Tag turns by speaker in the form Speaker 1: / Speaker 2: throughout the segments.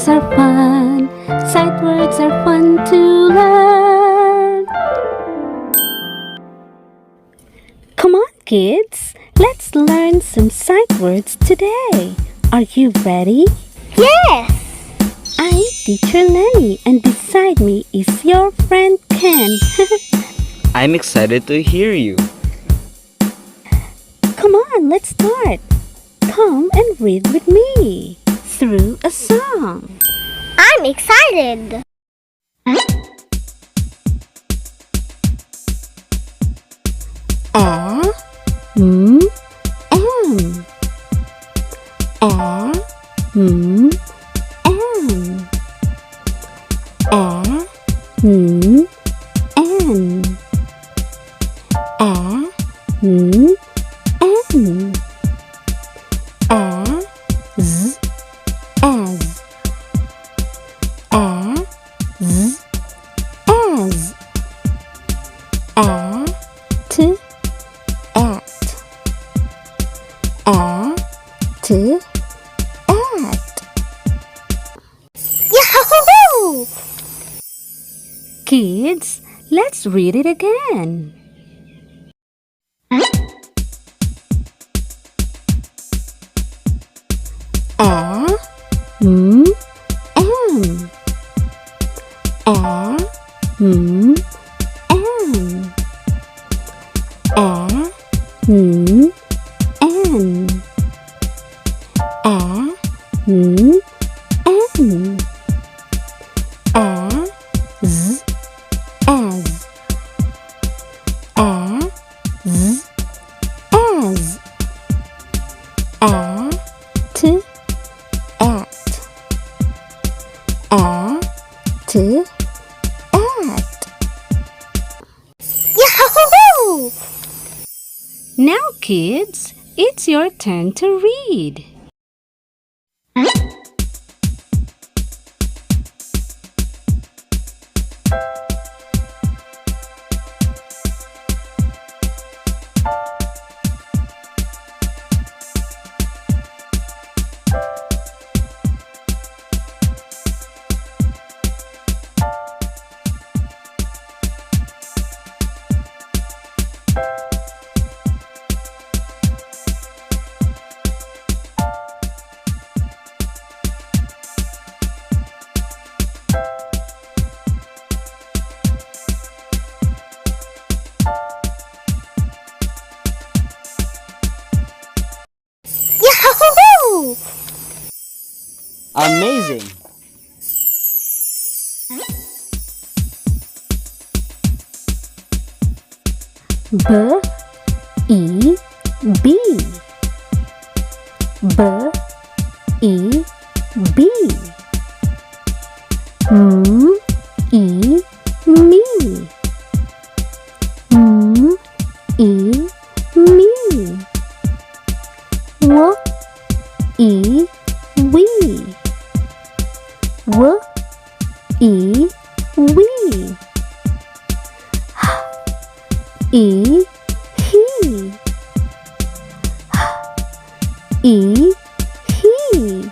Speaker 1: words are fun. Sight words are fun to learn. Come on, kids. Let's learn some sight words today. Are you ready?
Speaker 2: Yes!
Speaker 1: I'm Teacher Lenny, and beside me is your friend Ken.
Speaker 3: I'm excited to hear you.
Speaker 1: Come on, let's start. Come and read with me through a song.
Speaker 2: I'm excited!
Speaker 1: A, M, M. A, M, M. A, N, N. A, N, N. A, Z, as. A, Z, as. A, T, at. A, T, at.
Speaker 2: Yahoo!
Speaker 1: Kids, let's read it again. A, M, M. A, M, M. A, N, N. A, N, N. A, Z, as. A, Z, as. A, T, at. A, T, at.
Speaker 2: Yahoo!
Speaker 1: Now, kids, it's your turn to read.
Speaker 2: Yahoo!
Speaker 3: Amazing!
Speaker 1: B, E, B. B, E, B. M, E, me. M, E, me. W, E, we. W, E, we. E, he. E, he.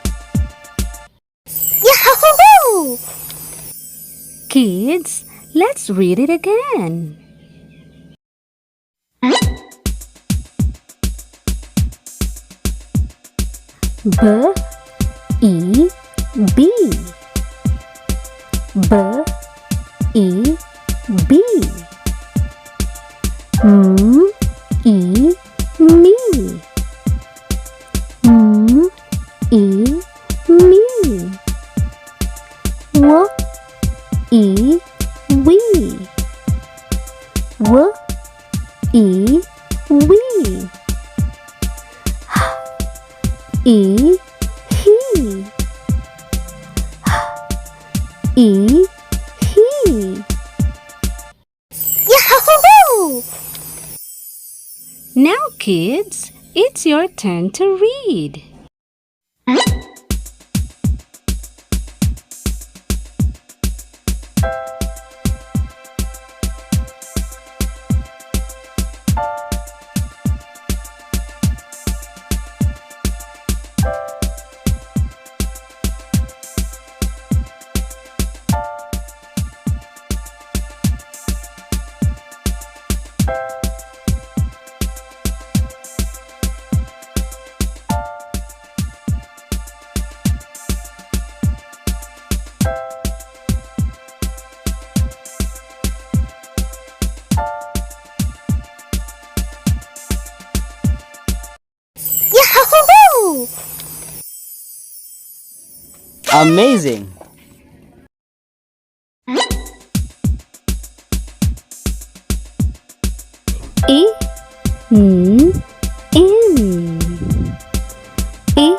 Speaker 2: Yahoo!
Speaker 1: Kids, let's read it again. B, E, B. B, E, B. M, E, me. M, E, me. W, E, we. W, E, we. E, he. E, he.
Speaker 2: Yahoo!
Speaker 1: Now, kids, it's your turn to read.
Speaker 3: Amazing!
Speaker 1: I, N, in. I,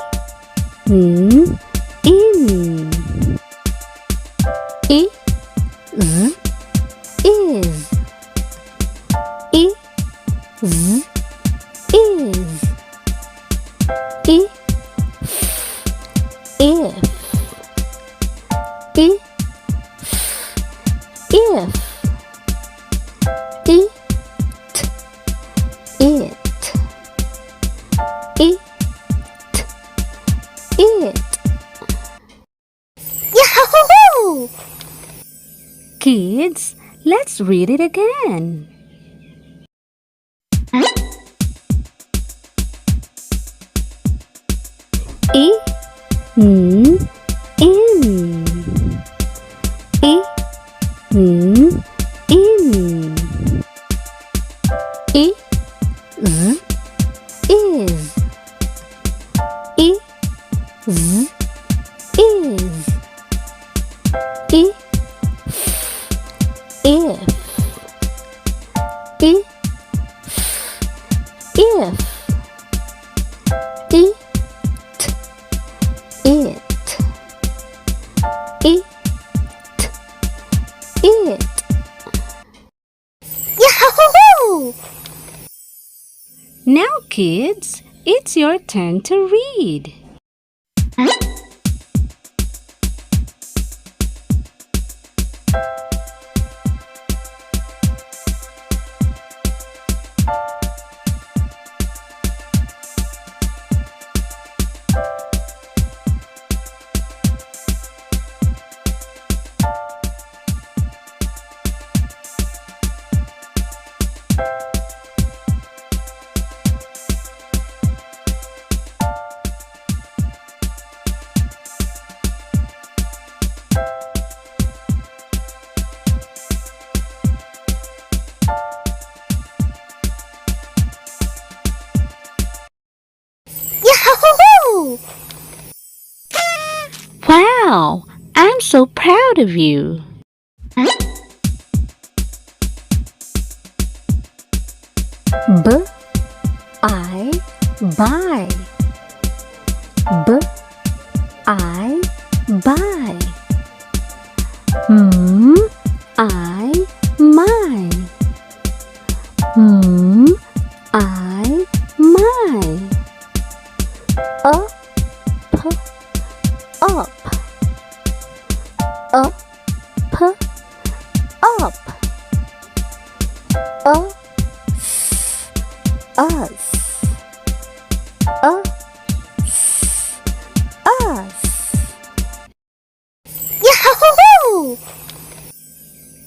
Speaker 1: N, in. I, Z, is. I, Z, is. I, if. I, if. I, it. It. It.
Speaker 2: Yahoo!
Speaker 1: Kids, let's read it again. I, N, in. I, N, in. I, Z, is. I, Z, is. I, if. I, if. I, it. It. It.
Speaker 2: Yahoo!
Speaker 1: Now, kids, it's your turn to read.
Speaker 2: Yahoo!
Speaker 1: Wow, I'm so proud of you. B, I, buy. B, I, buy. M, I, my. M, I, my. Up, up. Up, up. Us. Us.
Speaker 2: Yahoo!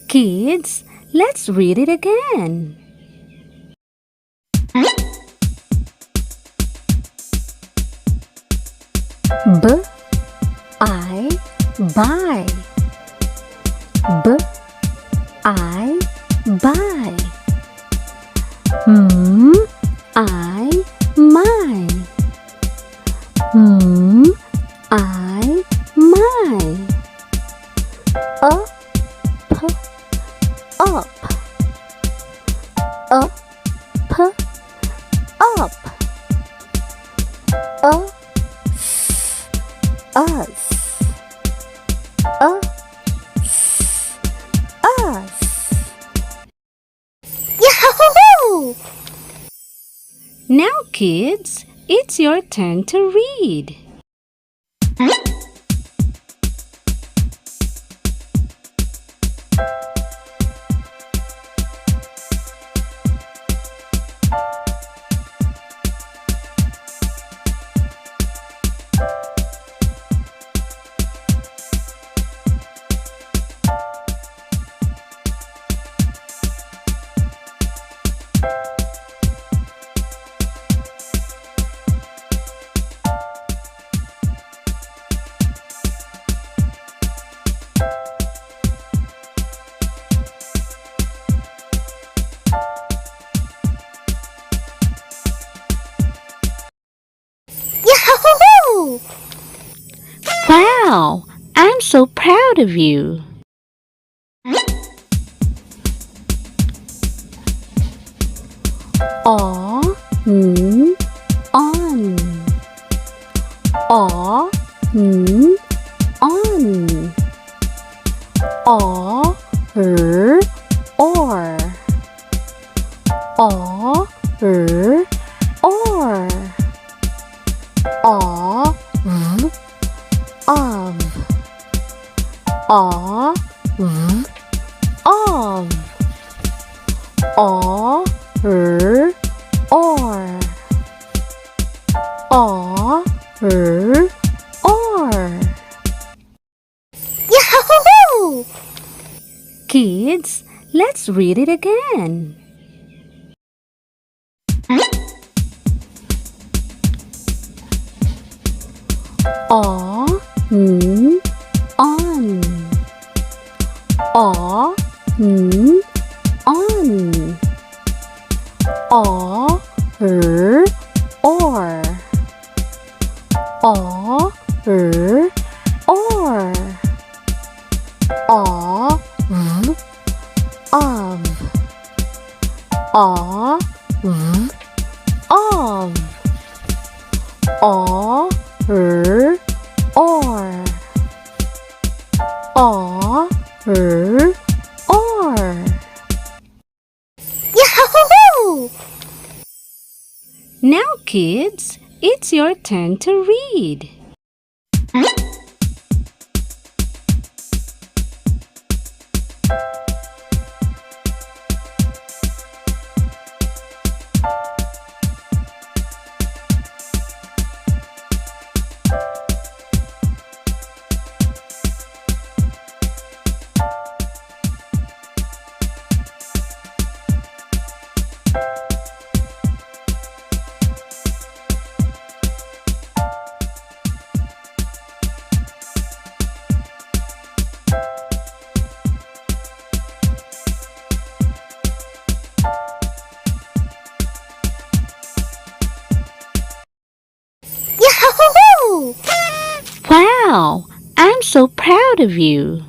Speaker 1: Kids, let's read it again. B, I, buy. B, I, buy. M, I, my. M, I, my. Up, up. Up, up. Us. Us.
Speaker 2: Yahoo!
Speaker 1: Now, kids, it's your turn to read. Wow! I'm so proud of you. On, on. On, on. Or, or. Or, or. Of, of. Of, or, or.
Speaker 2: Yahoo!
Speaker 1: Kids, let's read it again. On, on. On, on. Or, or. Or, or. Of, of. Of, or.
Speaker 2: Yahoo!
Speaker 1: Now, kids, it's your turn to read.
Speaker 2: Yahoo!
Speaker 1: Wow! I'm so proud of you.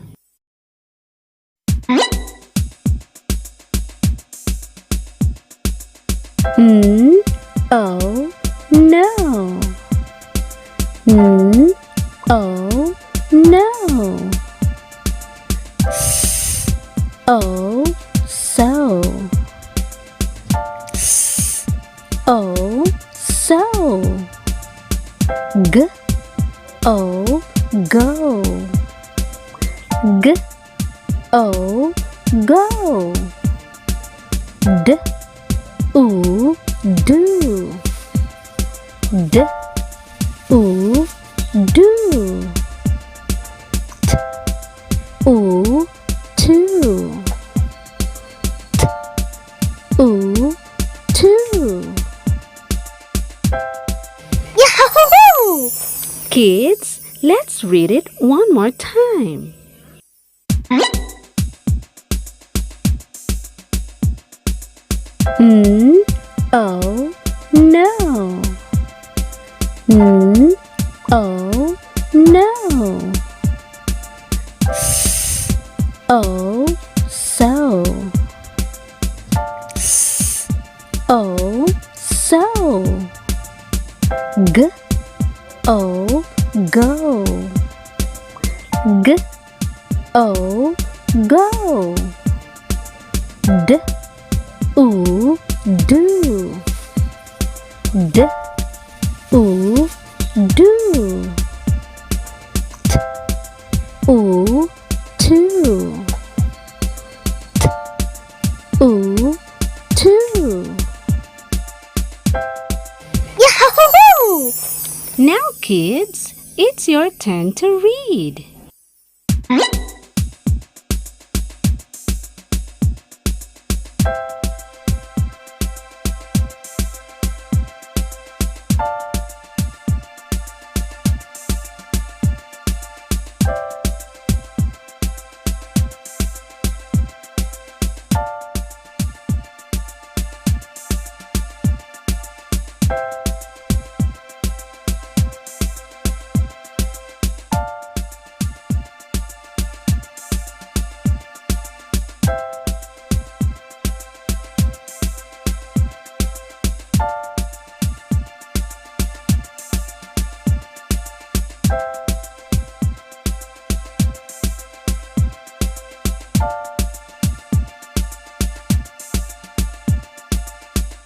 Speaker 1: Oh, no. Oh, no. Oh, so. Oh, so. G, oh, go. G, oh, go. D, ooh, do. D, ooh, do. T, ooh, to. T, ooh, to.
Speaker 2: Yahoo!
Speaker 1: Kids, let's read it one more time. Oh, no. Oh, no. Oh, so. Oh, so. G, oh, go. G, oh, go. D, ooh, do. D, ooh, do. T, ooh, to. T, ooh, to.
Speaker 2: Yahoo!
Speaker 1: Now, kids, it's your turn to read.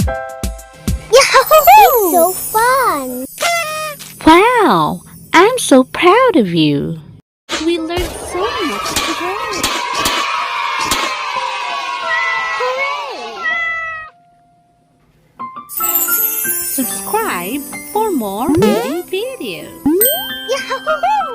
Speaker 2: Yahoo! It's so fun!
Speaker 1: Wow! I'm so proud of you. We learned so much today. Subscribe for more reading videos.
Speaker 2: Yahoo!